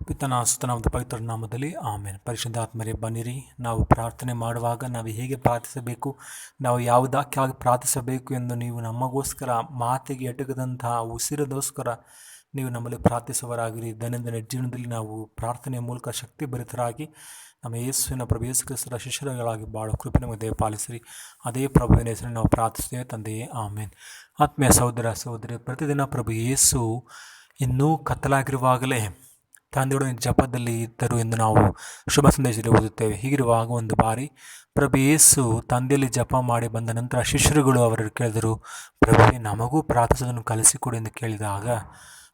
ಪಿತನ ಸುತನ ಒಂದು ಪವಿತ್ರ ನಾಮದಲ್ಲಿ ಆಮೇಲೆ ಪರಿಶುದ್ಧಾತ್ಮರೇ ಬನ್ನಿರಿ. ನಾವು ಪ್ರಾರ್ಥನೆ ಮಾಡುವಾಗ ನಾವು ಹೇಗೆ ಪ್ರಾರ್ಥಿಸಬೇಕು, ನಾವು ಯಾವುದಕ್ಕಾಗಿ ಪ್ರಾರ್ಥಿಸಬೇಕು ಎಂದು ನೀವು ನಮಗೋಸ್ಕರ ಮಾತಿಗೆ ಎಟಕದಂತಹ ಉಸಿರದೋಸ್ಕರ ನೀವು ನಮ್ಮಲ್ಲಿ ಪ್ರಾರ್ಥಿಸುವರಾಗಿರಿ. ದೈನಂದಿನ ಜೀವನದಲ್ಲಿ ನಾವು ಪ್ರಾರ್ಥನೆಯ ಮೂಲಕ ಶಕ್ತಿ ಭರಿತರಾಗಿ ನಮ್ಮ ಯೇಸುವಿನ ಪ್ರಭು ಯೇಸು ಕ್ರಿಸ್ತರ ಶಿಷ್ಯರುಗಳಾಗಿ ಬಾಳು ಕೃಪೆ ನಮಗೆ ದಯಪಾಲಿಸಿರಿ. ಅದೇ ಪ್ರಭುವಿನ ಹೆಸರಲ್ಲಿ ನಾವು ಪ್ರಾರ್ಥಿಸ್ತೇವೆ ತಂದೆಯೇ ಆಮೇನ್. ಆತ್ಮೀಯ ಸಹೋದರ ಸಹೋದರಿ, ಪ್ರತಿದಿನ ಪ್ರಭು ಯೇಸು ಇನ್ನೂ ಕತ್ತಲಾಗಿರುವಾಗಲೇ ತಂದೆಯೊಡನೆ ಜಪದಲ್ಲಿ ಇದ್ದರು ಎಂದು ನಾವು ಶುಭ ಸಂದೇಶದಲ್ಲಿ ಓದುತ್ತೇವೆ. ಹೀಗಿರುವಾಗ ಒಂದು ಬಾರಿ ಪ್ರಭು ಯೇಸು ತಂದೆಯಲ್ಲಿ ಜಪ ಮಾಡಿ ಬಂದ ನಂತರ ಶಿಷ್ಯರುಗಳು ಅವರನ್ನು ಕೇಳಿದರು, ಪ್ರಭುವೇ ನಮಗೂ ಪ್ರಾರ್ಥಿಸೋದನ್ನು ಕಲಿಸಿಕೊಡಿ ಎಂದು ಕೇಳಿದಾಗ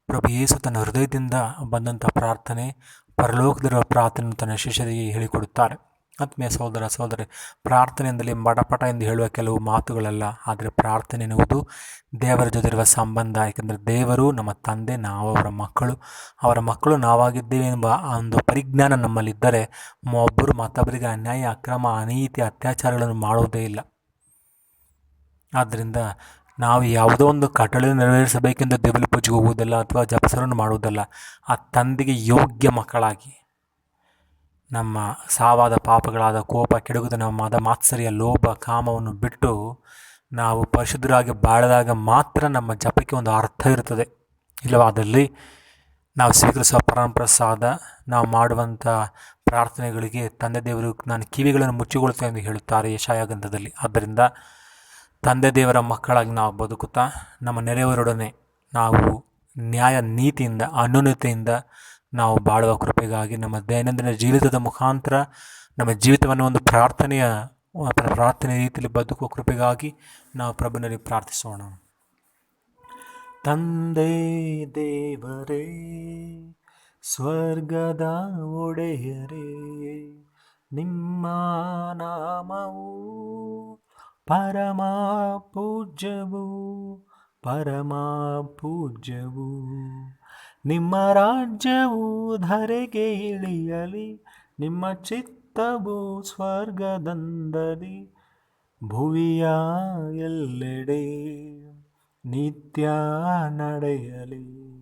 ಪ್ರಭು ಯೇಸು ತನ್ನ ಹೃದಯದಿಂದ ಬಂದಂಥ ಪ್ರಾರ್ಥನೆ, ಪರಲೋಕದಲ್ಲಿರುವ ಪ್ರಾರ್ಥನೆ ತನ್ನ ಶಿಷ್ಯರಿಗೆ ಹೇಳಿಕೊಡುತ್ತಾರೆ. ಆತ್ಮೀಯ ಸಹೋದರ ಸಹೋದರಿ, ಪ್ರಾರ್ಥನೆ ಎಂದಲ್ಲಿ ಮಡಪಟ ಎಂದು ಹೇಳುವ ಕೆಲವು ಮಾತುಗಳಲ್ಲ, ಆದರೆ ಪ್ರಾರ್ಥನೆ ಎನ್ನುವುದು ದೇವರ ಜೊತೆ ಇರುವ ಸಂಬಂಧ. ಏಕೆಂದರೆ ದೇವರು ನಮ್ಮ ತಂದೆ, ನಾವು ಅವರ ಮಕ್ಕಳು ನಾವಾಗಿದ್ದೇವೆ ಎಂಬ ಒಂದು ಪರಿಜ್ಞಾನ ನಮ್ಮಲ್ಲಿದ್ದರೆ ಒಬ್ಬರು ಮತ್ತೊಬ್ಬರಿಗೆ ಅನ್ಯಾಯ, ಅಕ್ರಮ, ಅನೀತಿ, ಅತ್ಯಾಚಾರಗಳನ್ನು ಮಾಡುವುದೇ ಇಲ್ಲ. ಆದ್ದರಿಂದ ನಾವು ಯಾವುದೋ ಒಂದು ಕಟ್ಟಳೆ ನೆರವೇರಿಸಬೇಕೆಂದು ದೇವರ ಪೂಜೆಗೆ ಹೋಗುವುದಲ್ಲ ಅಥವಾ ಜಪಸರನ್ನು ಮಾಡುವುದಲ್ಲ. ಆ ತಂದೆಗೆ ಯೋಗ್ಯ ಮಕ್ಕಳಾಗಿ ನಮ್ಮ ಸಾವಾದ ಪಾಪಗಳಾದ ಕೋಪ, ಕೆಡುಕುತನ, ಮದ, ಮಾತ್ಸರ್ಯ, ಲೋಭ, ಕಾಮವನ್ನು ಬಿಟ್ಟು ನಾವು ಪರಿಶುದ್ಧರಾಗಿ ಬಾಳಿದಾಗ ಮಾತ್ರ ನಮ್ಮ ಜಪಕ್ಕೆ ಒಂದು ಅರ್ಥ ಇರುತ್ತದೆ. ಇಲ್ಲವಾದಲ್ಲಿ ನಾವು ಸ್ವೀಕರಿಸುವ ಪರಮಪ್ರಸಾದ, ನಾವು ಮಾಡುವಂಥ ಪ್ರಾರ್ಥನೆಗಳಿಗೆ ತಂದೆ ದೇವರು ನಾನು ಕಿವಿಗಳನ್ನು ಮುಚ್ಚಿಕೊಳ್ತೇನೆ ಎಂದು ಹೇಳುತ್ತಾರೆ ಯೆಶಾಯ ಗ್ರಂಥದಲ್ಲಿ. ಆದ್ದರಿಂದ ತಂದೆ ದೇವರ ಮಕ್ಕಳಾಗಿ ನಾವು ಬದುಕುತ್ತಾ ನಮ್ಮ ನೆರೆಯವರೊಡನೆ ನಾವು ನ್ಯಾಯ ನೀತಿಯಿಂದ ಅನ್ಯೋನ್ಯತೆಯಿಂದ ನಾವು ಬಾಳುವ ಕೃಪೆಗಾಗಿ ನಮ್ಮ ದೈನಂದಿನ ಜೀವಿತದ ಮುಖಾಂತರ ನಮ್ಮ ಜೀವಿತವನ್ನು ಒಂದು ಪ್ರಾರ್ಥನೆ ರೀತಿಯಲ್ಲಿ ಬದುಕುವ ಕೃಪೆಗಾಗಿ ನಾವು ಪ್ರಭುವಿನಲ್ಲಿ ಪ್ರಾರ್ಥಿಸೋಣ. ತಂದೆ ದೇವರೇ, ಸ್ವರ್ಗದ ಒಡೆಯರೇ, ನಿಮ್ಮ ನಾಮವು ಪರಮ ಪೂಜ್ಯವು. ನಿಮ್ಮ ರಾಜ್ಯವು ಧರೆಗೆ ಇಳಿಯಲಿ, ನಿಮ್ಮ ಚಿತ್ತವು ಸ್ವರ್ಗದಂದಲಿ ಭುವಿಯ ಎಲ್ಲೆಡೆ ನಿತ್ಯ ನಡೆಯಲಿ.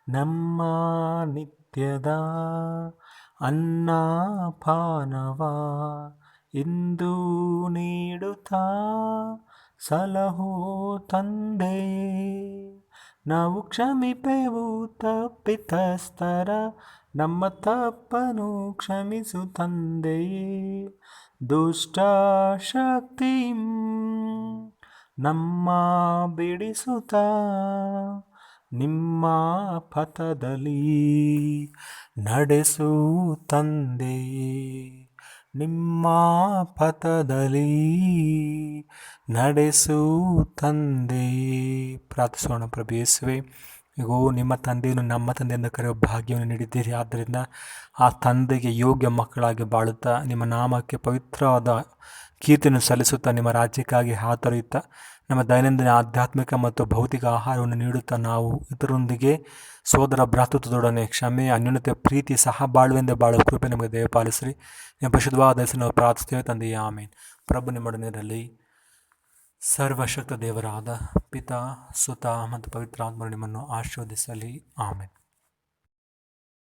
ನಮ್ಮ ನಿತ್ಯದ ಅನ್ನಪಾನವ ಇಂದು ನೀಡುತ್ತಾ ಸಲಹೋ ತಂದೆಯೇ. ನಾವು ಕ್ಷಮಿಪೆವು ತಪ್ಪಿತಸ್ಥರ, ನಮ್ಮ ತಪ್ಪನು ಕ್ಷಮಿಸು ತಂದೆಯೇ. ದುಷ್ಟ ಶಕ್ತಿಂ ನಮ್ಮ ಬಿಡಿಸುತ್ತಾ ನಿಮ್ಮ ಪಥದಲ್ಲಿ ನಡೆಸು ತಂದೆಯೇ. ನಿಮ್ಮ ಪಥದಲ್ಲಿ ನಡೆಸು ತಂದೆಯೇ. ಪ್ರಾರ್ಥಿಸೋಣ. ಪ್ರಭು ಯೇಸುವೇ, ಈಗೋ ನಿಮ್ಮ ತಂದೆಯನ್ನು ನಮ್ಮ ತಂದೆಯಿಂದ ಕರೆಯುವ ಭಾಗ್ಯವನ್ನು ನೀಡಿದ್ದೀರಿ. ಆದ್ದರಿಂದ ಆ ತಂದೆಗೆ ಯೋಗ್ಯ ಮಕ್ಕಳಾಗಿ ಬಾಳುತ್ತಾ ನಿಮ್ಮ ನಾಮಕ್ಕೆ ಪವಿತ್ರವಾದ ಕೀರ್ತಿಯನ್ನು ಸಲ್ಲಿಸುತ್ತಾ ನಿಮ್ಮ ರಾಜ್ಯಕ್ಕಾಗಿ ಹಾತೊರೆಯುತ್ತಾ ನಮ್ಮ ದೈನಂದಿನ ಆಧ್ಯಾತ್ಮಿಕ ಮತ್ತು ಭೌತಿಕ ಆಹಾರವನ್ನು ನೀಡುತ್ತಾ ನಾವು ಇತರರೊಂದಿಗೆ ಸೋದರ ಭ್ರಾತೃತ್ವದೊಡನೆ ಕ್ಷಮೆ, ಅನ್ಯೋನ್ಯತೆ, ಪ್ರೀತಿ, ಸಹ ಬಾಳುವೆಂದೇ ಬಾಳುವ ಕೃಪೆ ನಮಗೆ ದಯಪಾಲಿಸಿರಿ. ನಿಮ್ಮ ಪರಿಶುದ್ಧವಾದ ಹೆಸರು ನಾವು ಪ್ರಾರ್ಥಿಸ್ತೇವೆ ತಂದೆಯೇ ಆಮೇನ್. ಪ್ರಭು ನಿಮ್ಮೊಡನೆ ಇರಲಿ. ಸರ್ವಶಕ್ತ ದೇವರಾದ ಪಿತಾ, ಸುತ ಮತ್ತು ಪವಿತ್ರಾತ್ಮರು ನಿಮ್ಮನ್ನು ಆಶೀರ್ವದಿಸಲಿ. ಆಮೇನ್.